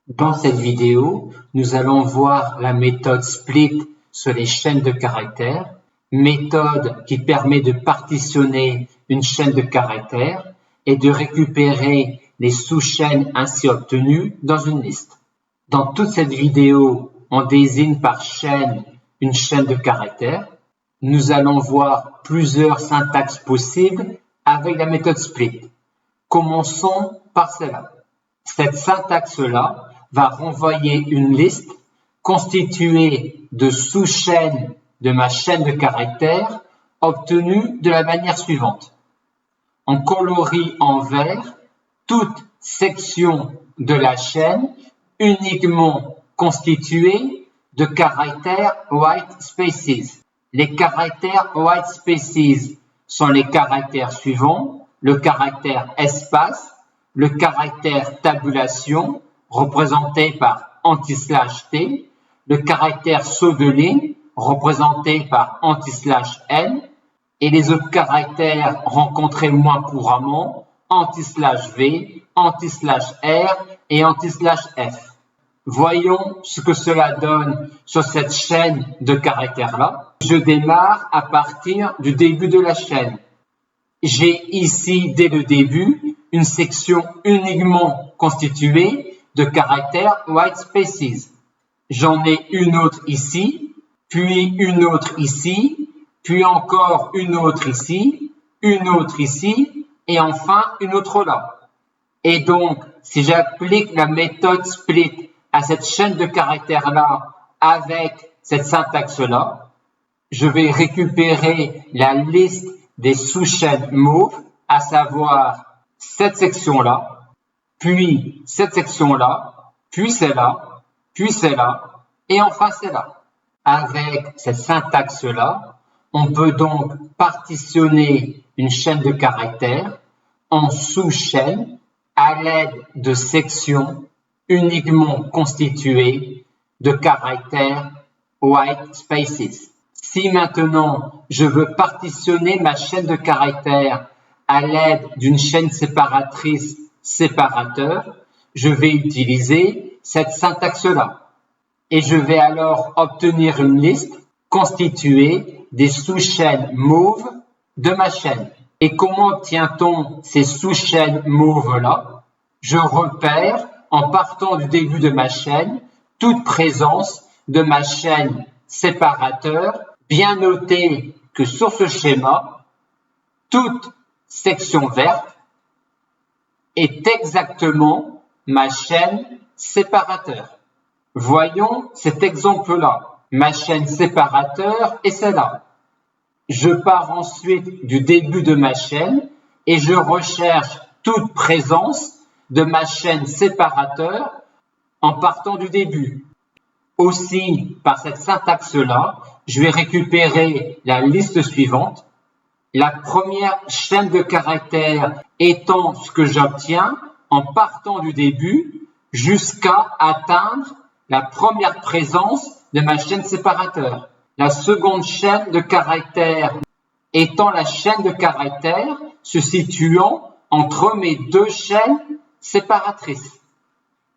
Dans cette vidéo, nous allons voir la méthode split sur les chaînes de caractères, méthode qui permet de partitionner une chaîne de caractères et de récupérer les sous-chaînes ainsi obtenues dans une liste. Dans toute cette vidéo, on désigne par chaîne une chaîne de caractères. Nous allons voir plusieurs syntaxes possibles avec la méthode split. Commençons par celle-là. Cette syntaxe-là va renvoyer une liste constituée de sous-chaînes de ma chaîne de caractères obtenue de la manière suivante. On colorie en vert toute section de la chaîne uniquement constituée de caractères white spaces. Les caractères white spaces sont les caractères suivants: le caractère espace, le caractère tabulation, représenté par anti/t, le caractère saut de ligne, représenté par anti/n, et les autres caractères rencontrés moins couramment, anti/v, anti/r et anti/f. Voyons ce que cela donne sur cette chaîne de caractères-là. Je démarre à partir du début de la chaîne. J'ai ici, dès le début, une section uniquement constituée de caractères white spaces. J'en ai une autre ici, puis une autre ici, puis encore une autre ici, une autre ici, et enfin une autre là. Et donc, si j'applique la méthode split à cette chaîne de caractères-là avec cette syntaxe-là, je vais récupérer la liste des sous-chaînes mauves, à savoir cette section-là, puis cette section-là, puis celle-là, puis celle-là, et enfin celle-là. Avec cette syntaxe-là, on peut donc partitionner une chaîne de caractères en sous-chaînes à l'aide de sections uniquement constituées de caractères white spaces. Si maintenant je veux partitionner ma chaîne de caractères à l'aide d'une chaîne séparatrice séparateur, je vais utiliser cette syntaxe-là. Et je vais alors obtenir une liste constituée des sous-chaînes mauves de ma chaîne. Et comment obtient-on ces sous-chaînes mauves-là? Je repère, en partant du début de ma chaîne, toute présence de ma chaîne séparateur, bien noté que sur ce schéma, toute section verte est exactement ma chaîne séparateur. Voyons cet exemple-là. Ma chaîne séparateur est celle-là. Je pars ensuite du début de ma chaîne et je recherche toute présence de ma chaîne séparateur en partant du début. Aussi, par cette syntaxe-là, je vais récupérer la liste suivante. La première chaîne de caractères étant ce que j'obtiens en partant du début jusqu'à atteindre la première présence de ma chaîne séparateur. La seconde chaîne de caractères étant la chaîne de caractères se situant entre mes deux chaînes séparatrices.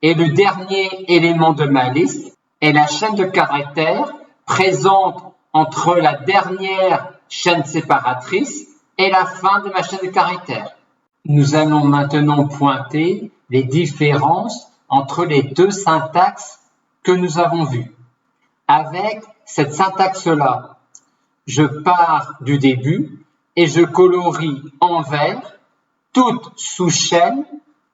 Et le dernier élément de ma liste est la chaîne de caractères présente entre la dernière chaîne séparatrice et la fin de ma chaîne de caractères. Nous allons maintenant pointer les différences entre les deux syntaxes que nous avons vues. Avec cette syntaxe-là, je pars du début et je colorie en vert toute sous-chaîne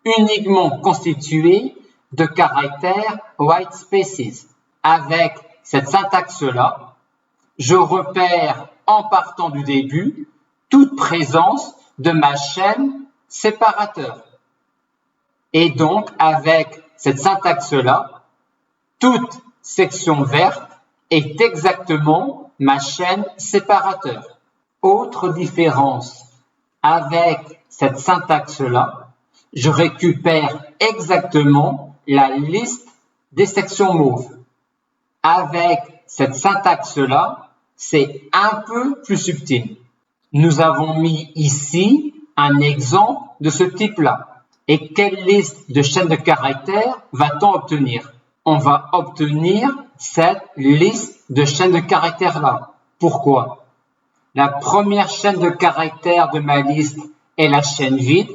uniquement constituée de caractères white spaces. Avec cette syntaxe-là, je repère en partant du début toute présence de ma chaîne séparateur. Et donc, avec cette syntaxe-là, toute section verte est exactement ma chaîne séparateur. Autre différence, avec cette syntaxe-là, je récupère exactement la liste des sections mauves. Avec cette syntaxe-là, c'est un peu plus subtil. Nous avons mis ici un exemple de ce type-là. Et quelle liste de chaînes de caractères va-t-on obtenir? On va obtenir cette liste de chaînes de caractères-là. Pourquoi? La première chaîne de caractères de ma liste est la chaîne vide,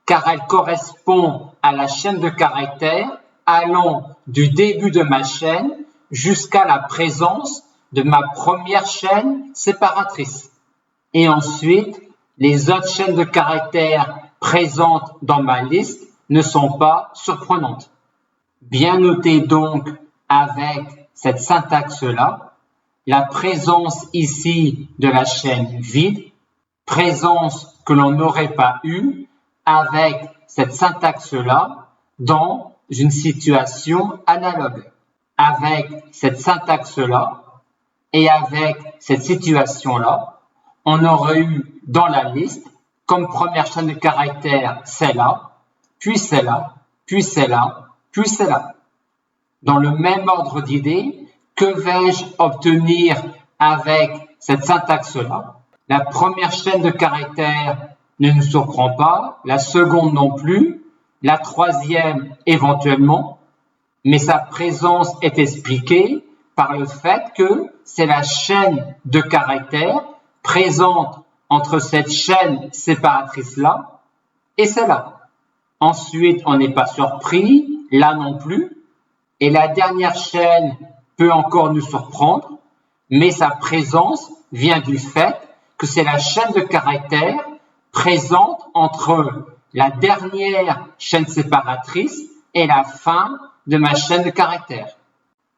car elle correspond à la chaîne de caractères allant du début de ma chaîne jusqu'à la présence de ma première chaîne séparatrice. Et ensuite, les autres chaînes de caractères présentes dans ma liste ne sont pas surprenantes. Bien noter donc avec cette syntaxe-là, la présence ici de la chaîne vide, présence que l'on n'aurait pas eue avec cette syntaxe-là dans une situation analogue. Avec cette syntaxe-là et avec cette situation-là, on aurait eu dans la liste comme première chaîne de caractères celle-là, puis celle-là, puis celle-là, puis celle-là. Dans le même ordre d'idées, que vais-je obtenir avec cette syntaxe-là? La première chaîne de caractères ne nous surprend pas, la seconde non plus, la troisième éventuellement, mais sa présence est expliquée par le fait que c'est la chaîne de caractères présente entre cette chaîne séparatrice-là et celle-là. Ensuite, on n'est pas surpris, là non plus, et la dernière chaîne peut encore nous surprendre, mais sa présence vient du fait que c'est la chaîne de caractères présente entre la dernière chaîne séparatrice et la fin de ma chaîne de caractères.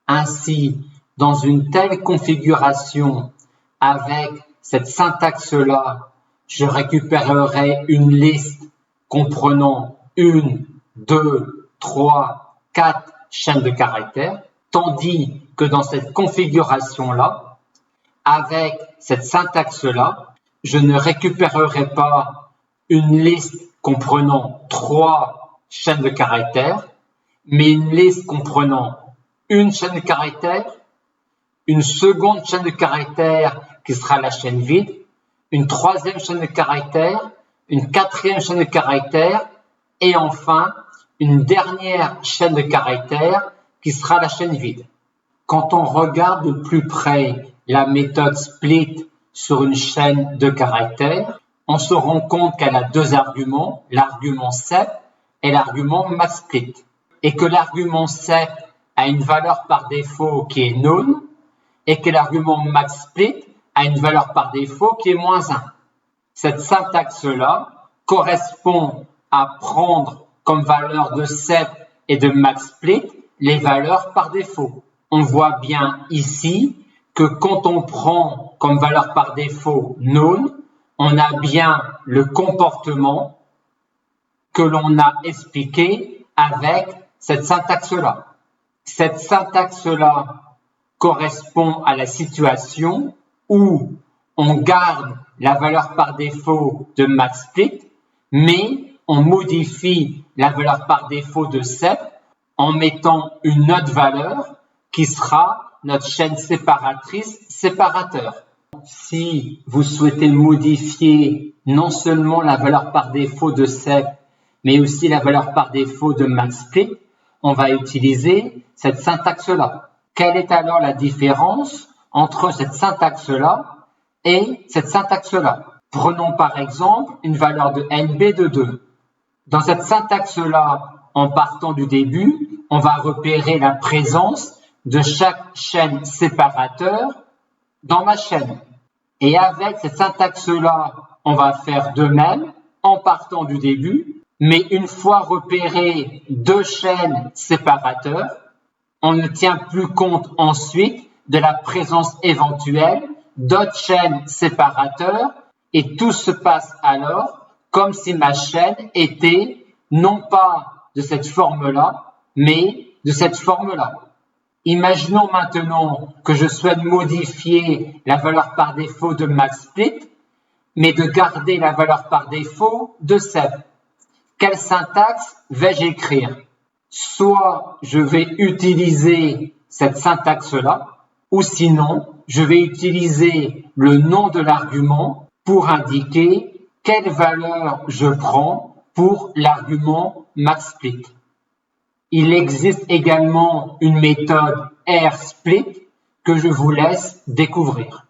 Ainsi, dans une telle configuration, avec cette syntaxe-là, je récupérerai une liste comprenant 1, 2, 3, 4 chaînes de caractères, tandis que dans cette configuration-là, avec cette syntaxe-là, je ne récupérerai pas une liste comprenant 3 chaînes de caractères, mais une liste comprenant une chaîne de caractères, une seconde chaîne de caractères qui sera la chaîne vide, une troisième chaîne de caractères, une quatrième chaîne de caractères, et enfin une dernière chaîne de caractères qui sera la chaîne vide. Quand on regarde de plus près la méthode split sur une chaîne de caractères, on se rend compte qu'elle a 2 arguments, l'argument set et l'argument maxsplit, et que l'argument set a une valeur par défaut qui est null, et que l'argument maxsplit a une valeur par défaut qui est -1. Cette syntaxe-là correspond à prendre comme valeur de set et de maxsplit les valeurs par défaut. On voit bien ici que quand on prend comme valeur par défaut null, on a bien le comportement que l'on a expliqué avec cette syntaxe-là. Cette syntaxe-là correspond à la situation où on garde la valeur par défaut de maxsplit, mais on modifie la valeur par défaut de set en mettant une autre valeur qui sera notre chaîne séparatrice séparateur. Si vous souhaitez modifier non seulement la valeur par défaut de set, mais aussi la valeur par défaut de maxsplit, on va utiliser cette syntaxe-là. Quelle est alors la différence entre cette syntaxe-là et cette syntaxe-là? Prenons par exemple une valeur de NB de 2. Dans cette syntaxe-là, en partant du début, on va repérer la présence de chaque chaîne séparateur dans ma chaîne. Et avec cette syntaxe-là, on va faire de même en partant du début, mais une fois repéré 2 chaînes séparateurs, on ne tient plus compte ensuite de la présence éventuelle d'autres chaînes séparateurs et tout se passe alors comme si ma chaîne était non pas de cette forme-là, mais de cette forme-là. Imaginons maintenant que je souhaite modifier la valeur par défaut de maxsplit, mais de garder la valeur par défaut de set. Quelle syntaxe vais-je écrire? Soit je vais utiliser cette syntaxe-là, ou sinon je vais utiliser le nom de l'argument pour indiquer quelle valeur je prends pour l'argument maxsplit. Il existe également une méthode rsplit que je vous laisse découvrir.